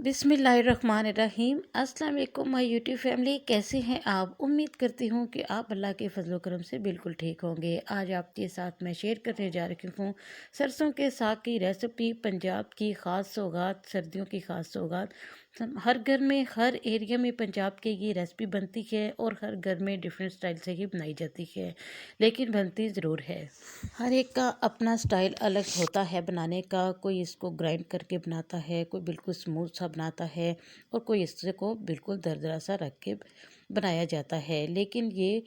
बिस्मिल्लाहिर्रहमानिर्रहीम। अस्सलाम वालेकुम माय यूट्यूब फैमिली, कैसे हैं आप? उम्मीद करती हूँ कि आप अल्लाह के फजल करम से बिल्कुल ठीक होंगे। आज आपके साथ मैं शेयर करने जा रही हूँ सरसों के साग की रेसिपी। पंजाब की ख़ास सौगात, सर्दियों की ख़ास सौगात। हर घर में, हर एरिया में पंजाब की ये रेसिपी बनती है और हर घर में डिफरेंट स्टाइल से ही बनाई जाती है, लेकिन बनती ज़रूर है। हर एक का अपना स्टाइल अलग होता है बनाने का। कोई इसको ग्राइंड करके बनाता है, कोई बिल्कुल स्मूथ सा बनाता है और कोई इसको बिल्कुल दरदरा सा रख के बनाया जाता है। लेकिन ये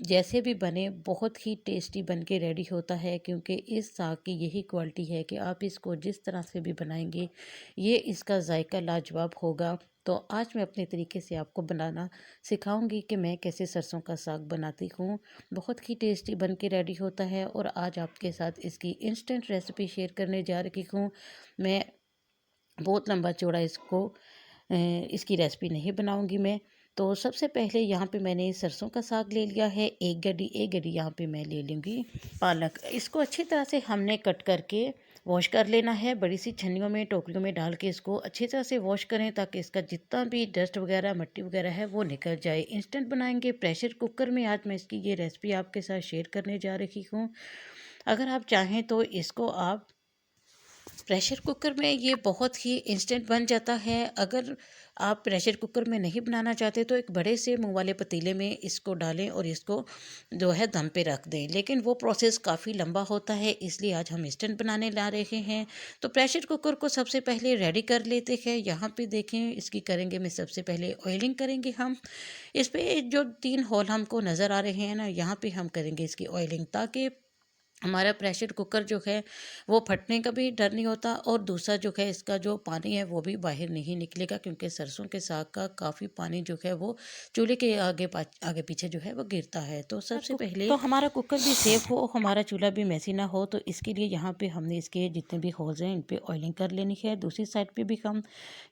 जैसे भी बने बहुत ही टेस्टी बन के रेडी होता है, क्योंकि इस साग की यही क्वालिटी है कि आप इसको जिस तरह से भी बनाएंगे ये इसका जायका लाजवाब होगा। तो आज मैं अपने तरीके से आपको बनाना सिखाऊंगी कि मैं कैसे सरसों का साग बनाती हूँ। बहुत ही टेस्टी बन के रेडी होता है और आज आपके साथ इसकी इंस्टेंट रेसिपी शेयर करने जा रही हूँ। मैं बहुत लंबा चौड़ा इसकी रेसिपी नहीं बनाऊंगी मैं। तो सबसे पहले यहाँ पे मैंने सरसों का साग ले लिया है। एक गड्डी यहाँ पे मैं ले लूँगी पालक। इसको अच्छी तरह से हमने कट करके वॉश कर लेना है। बड़ी सी छन्नियों में, टोकरियों में डाल के इसको अच्छी तरह से वॉश करें ताकि इसका जितना भी डस्ट वगैरह, मिट्टी वगैरह है वो निकल जाए। इंस्टेंट बनाएंगे प्रेशर कुकर में। आज मैं इसकी ये रेसिपी आपके साथ शेयर करने जा रही हूँ। अगर आप चाहें तो इसको आप प्रेशर कुकर में, ये बहुत ही इंस्टेंट बन जाता है। अगर आप प्रेशर कुकर में नहीं बनाना चाहते तो एक बड़े से मुंह वाले पतीले में इसको डालें और इसको जो है दम पे रख दें, लेकिन वो प्रोसेस काफ़ी लंबा होता है, इसलिए आज हम इंस्टेंट बनाने ला रहे हैं। तो प्रेशर कुकर को सबसे पहले रेडी कर लेते हैं। यहाँ पे देखें, इसकी करेंगे मैं सबसे पहले ऑयलिंग करेंगे हम। इस पे जो 3 होल हमको नज़र आ रहे हैं ना, यहाँ पे हम करेंगे इसकी ऑयलिंग, ताकि हमारा प्रेशर कुकर जो है वो फटने का भी डर नहीं होता और दूसरा जो है इसका जो पानी है वो भी बाहर नहीं निकलेगा, क्योंकि सरसों के साग का काफ़ी पानी जो है वो चूल्हे के आगे पीछे जो है वो गिरता है। तो सबसे पहले तो हमारा कुकर भी सेफ हो, हमारा चूल्हा भी मैसी ना हो, तो इसके लिए यहाँ पे हमने इसके जितने भी होल्स हैं इन पे ऑयलिंग कर लेनी है। दूसरी साइड पे भी हम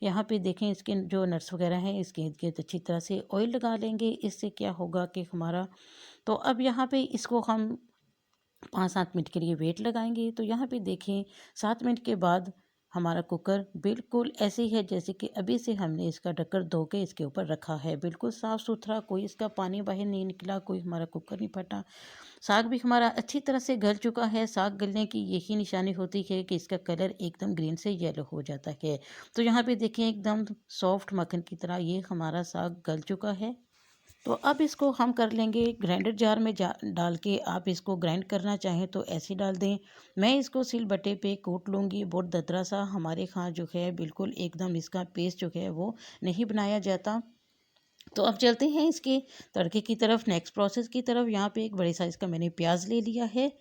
यहाँ पे देखें, इसके जो नट्स वगैरह हैं इसके इर्द गिर्द अच्छी तरह से ऑयल लगा लेंगे। इससे क्या होगा कि हमारा, तो अब यहाँ पे इसको हम 5-7 मिनट के लिए वेट लगाएंगे। तो यहाँ पे देखें 7 मिनट के बाद हमारा कुकर बिल्कुल ऐसे ही है जैसे कि अभी से हमने इसका ढक्कन धो के इसके ऊपर रखा है। बिल्कुल साफ़ सुथरा, कोई इसका पानी बाहर नहीं निकला, कोई हमारा कुकर नहीं फटा। साग भी हमारा अच्छी तरह से गल चुका है। साग गलने की यही निशानी होती है कि इसका कलर एकदम ग्रीन से येलो हो जाता है। तो यहाँ पे देखें एकदम सॉफ्ट मक्खन की तरह ये हमारा साग गल चुका है। तो अब इसको हम कर लेंगे ग्राइंडर जार में डाल के। आप इसको ग्राइंड करना चाहें तो ऐसे डाल दें। मैं इसको सिलबट्टे पे कूट लूँगी बहुत ददरा सा। हमारे यहाँ जो है बिल्कुल एकदम इसका पेस्ट जो है वो नहीं बनाया जाता। तो अब चलते हैं इसके तड़के की तरफ, नेक्स्ट प्रोसेस की तरफ। यहाँ पे एक बड़े साइज़ का मैंने प्याज ले लिया है।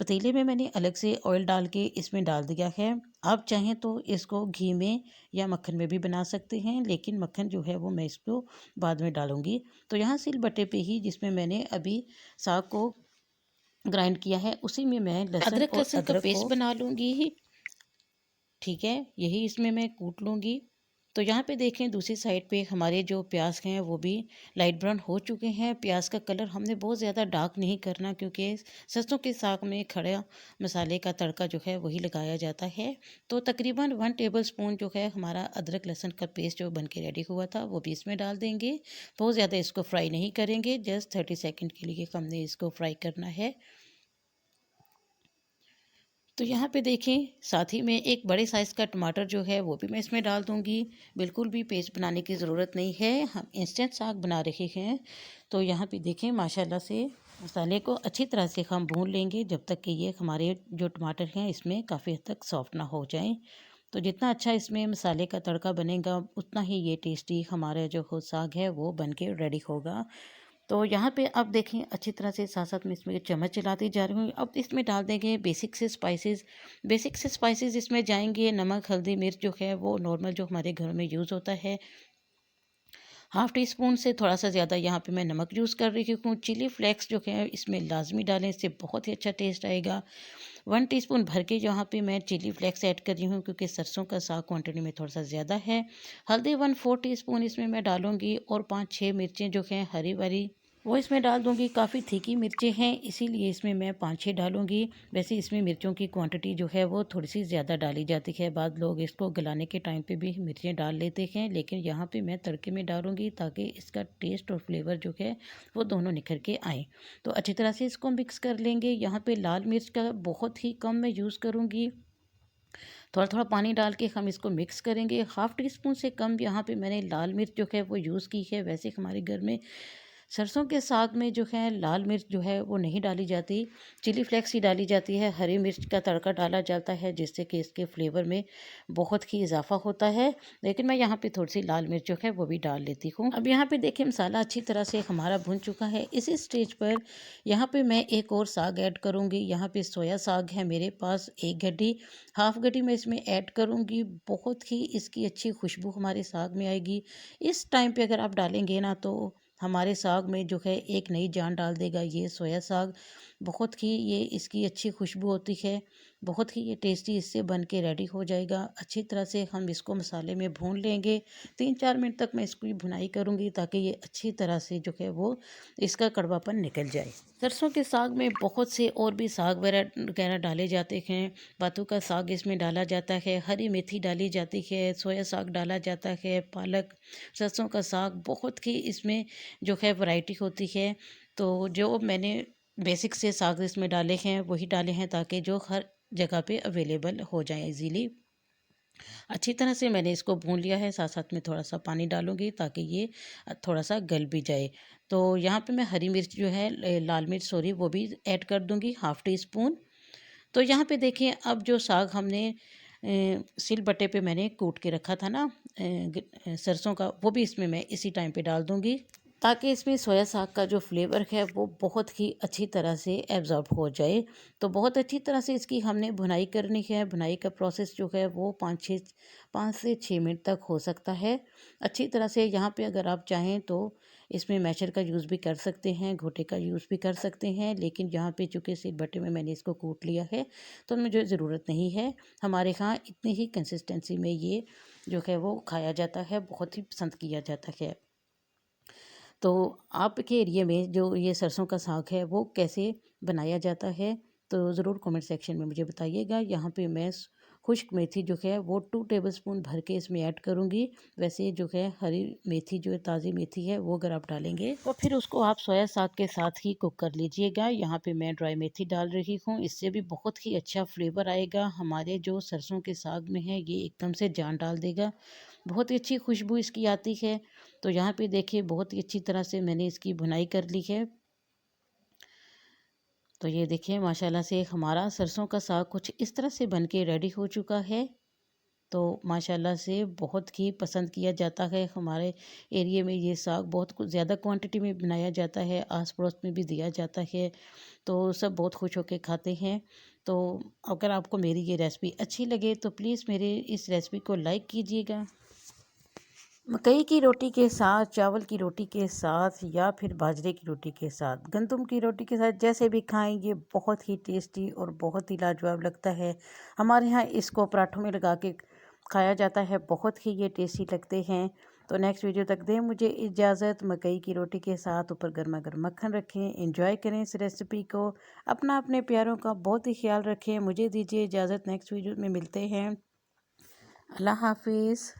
पतीले में मैंने अलग से ऑयल डाल के इसमें डाल दिया है। आप चाहें तो इसको घी में या मक्खन में भी बना सकते हैं, लेकिन मक्खन जो है वो मैं इसको बाद में डालूंगी। तो यहाँ सिलबट्टे पे ही, जिसमें मैंने अभी साग को ग्राइंड किया है, उसी में मैं लहसुन और अदरक का पेस्ट बना लूँगी। ठीक है, यही इसमें मैं कूट लूँगी। तो यहाँ पे देखें दूसरी साइड पे हमारे जो प्याज हैं वो भी लाइट ब्राउन हो चुके हैं। प्याज का कलर हमने बहुत ज़्यादा डार्क नहीं करना, क्योंकि सरसों के साग में खड़ा मसाले का तड़का जो है वही लगाया जाता है। तो तकरीबन 1 टेबल स्पून जो है हमारा अदरक लहसुन का पेस्ट जो बन के रेडी हुआ था वो भी इसमें डाल देंगे। बहुत ज़्यादा इसको फ्राई नहीं करेंगे, जस्ट 30 सेकेंड के लिए हमने इसको फ्राई करना है। तो यहाँ पे देखें, साथ ही में एक बड़े साइज़ का टमाटर जो है वो भी मैं इसमें डाल दूँगी। बिल्कुल भी पेस्ट बनाने की ज़रूरत नहीं है, हम इंस्टेंट साग बना रहे हैं। तो यहाँ पे देखें माशाल्लाह से मसाले को अच्छी तरह से हम भून लेंगे जब तक कि ये हमारे जो टमाटर हैं इसमें काफ़ी हद तक सॉफ्ट ना हो जाएं। तो जितना अच्छा इसमें मसाले का तड़का बनेगा उतना ही ये टेस्टी हमारा जो हो साग है वो बन के रेडी होगा। तो यहाँ पे अब देखें अच्छी तरह से साथ साथ में इसमें चम्मच चलाती जा रही हूँ। अब इसमें डाल देंगे बेसिक से स्पाइसेस इसमें जाएंगे। नमक, हल्दी, मिर्च जो है वो नॉर्मल जो हमारे घर में यूज़ होता है। हाफ़ टी स्पून से थोड़ा सा ज़्यादा यहाँ पे मैं नमक यूज़ कर रही हूँ। चिली फ्लेक्स जो है इसमें लाजमी डालें, इससे बहुत ही अच्छा टेस्ट आएगा। 1 टीस्पून भर के यहाँ पे मैं चिली फ्लेक्स ऐड कर रही हूँ, क्योंकि सरसों का साग क्वांटिटी में थोड़ा सा ज़्यादा है। हल्दी 1/4 टीस्पून इसमें मैं डालूँगी और 5-6 मिर्चें जो हैं हरी वाली वो इसमें डाल दूँगी। काफ़ी तीखी मिर्चें हैं, इसीलिए इसमें मैं 5-6 डालूँगी। वैसे इसमें मिर्चों की क्वांटिटी जो है वो थोड़ी-सी ज़्यादा डाली जाती है। बाद लोग इसको गलाने के टाइम पे भी मिर्चें डाल लेते हैं, लेकिन यहाँ पे मैं तड़के में डालूँगी ताकि इसका टेस्ट और फ्लेवर जो है वो दोनों निखर के आएँ। तो अच्छी तरह से इसको मिक्स कर लेंगे। यहाँ पे लाल मिर्च का बहुत ही कम मैं यूज़ करूँगी। थोड़ा-थोड़ा पानी डाल के हम इसको मिक्स करेंगे। हाफ़ टी स्पून से कम यहाँ पे मैंने लाल मिर्च जो है वो यूज़ की है। वैसे हमारे घर में सरसों के साग में जो है लाल मिर्च जो है वो नहीं डाली जाती, चिली फ्लेक्स ही डाली जाती है। हरी मिर्च का तड़का डाला जाता है जिससे कि इसके फ्लेवर में बहुत ही इजाफा होता है। लेकिन मैं यहाँ पे थोड़ी-सी लाल मिर्च जो है वो भी डाल लेती हूँ। अब यहाँ पे देखिए मसाला अच्छी तरह से हमारा भुन चुका है। इसी स्टेज पर यहाँ पे मैं एक और साग ऐड करूँगी। यहाँ पे सोया साग है मेरे पास 1 गड्डी, हाफ़ गड्डी मैं इसमें ऐड करूँगी। बहुत ही इसकी अच्छी खुशबू हमारे साग में आएगी। इस टाइम पे अगर आप डालेंगे ना तो हमारे साग में जो है एक नई जान डाल देगा ये सोया साग। बहुत ही ये इसकी अच्छी खुशबू होती है, बहुत ही ये टेस्टी इससे बन के रेडी हो जाएगा। अच्छी तरह से हम इसको मसाले में भून लेंगे। 3-4 मिनट तक मैं इसकी भुनाई करूँगी ताकि ये अच्छी तरह से जो है वो इसका कड़वापन निकल जाए। सरसों के साग में बहुत से और भी साग वगैरह डाले जाते हैं। पातू का साग इसमें डाला जाता है, हरी मेथी डाली जाती है, सोया साग डाला जाता है, पालक, सरसों का साग, बहुत ही इसमें जो है वैरायटी होती है। तो जो मैंने बेसिक से साग इसमें डाले हैं वही डाले हैं ताकि जो हर जगह पे अवेलेबल हो जाए इजीली। अच्छी तरह से मैंने इसको भून लिया है, साथ साथ में थोड़ा सा पानी डालूंगी ताकि ये थोड़ा सा गल भी जाए। तो यहाँ पे मैं हरी मिर्च जो है लाल मिर्च सॉरी वो भी ऐड कर दूंगी, हाफ़ टी स्पून। तो यहाँ पे देखिए अब जो साग हमने सिलबट्टे पे मैंने कूट के रखा था ना सरसों का, वो भी इसमें मैं इसी टाइम पे डाल दूंगी ताकि इसमें सोया साग का जो फ्लेवर है वो बहुत ही अच्छी तरह से एब्ज़ॉर्ब हो जाए। तो बहुत अच्छी तरह से इसकी हमने भुनाई करनी है। भुनाई का प्रोसेस जो है वो 5 से 6 मिनट तक हो सकता है। अच्छी तरह से यहाँ पे अगर आप चाहें तो इसमें मैशर का यूज़ भी कर सकते हैं, घोटे का यूज़ भी कर सकते हैं, लेकिन यहाँ पे चूँकि सिलबट्टे में मैंने इसको कूट लिया है तो मुझे ज़रूरत नहीं है। हमारे यहाँ इतनी ही कंसिस्टेंसी में ये जो है वो खाया जाता है, बहुत ही पसंद किया जाता है। तो आपके एरिया में जो ये सरसों का साग है वो कैसे बनाया जाता है तो ज़रूर कमेंट सेक्शन में मुझे बताइएगा। यहाँ पे मैं खुश्क मेथी जो है वो 2 टेबलस्पून भर के इसमें ऐड करूँगी। वैसे जो है हरी मेथी जो है ताज़ी मेथी है वो अगर आप डालेंगे तो फिर उसको आप सोया साग के साथ ही कुक कर लीजिएगा। यहाँ पे मैं ड्राई मेथी डाल रही हूँ, इससे भी बहुत ही अच्छा फ्लेवर आएगा। हमारे जो सरसों के साग में है ये एकदम से जान डाल देगा, बहुत ही अच्छी खुशबू इसकी आती है। तो यहाँ पे देखिए बहुत ही अच्छी तरह से मैंने इसकी भुनाई कर ली है। तो ये देखिए माशाल्लाह से हमारा सरसों का साग कुछ इस तरह से बन के रेडी हो चुका है। तो माशाल्लाह से बहुत ही पसंद किया जाता है हमारे एरिया में। ये साग बहुत कुछ ज़्यादा क्वांटिटी में बनाया जाता है, आस पड़ोस में भी दिया जाता है, तो सब बहुत खुश होकर खाते हैं। तो अगर आपको मेरी ये रेसिपी अच्छी लगे तो प्लीज़ मेरे इस रेसिपी को लाइक कीजिएगा। मकई की रोटी के साथ, चावल की रोटी के साथ या फिर बाजरे की रोटी के साथ, गंदम की रोटी के साथ, जैसे भी खाएं ये बहुत ही टेस्टी और बहुत ही लाजवाब लगता है। हमारे यहाँ इसको पराठों में लगा के खाया जाता है, बहुत ही ये टेस्टी लगते हैं। तो नेक्स्ट वीडियो तक दें मुझे इजाज़त। मकई की रोटी के साथ ऊपर गर्मा गर्म मक्खन रखें, एंजॉय करें इस रेसिपी को। अपने प्यारों का बहुत ही ख्याल रखें। मुझे दीजिए इजाज़त, नेक्स्ट वीडियो में मिलते हैं। अल्लाह हाफिज़।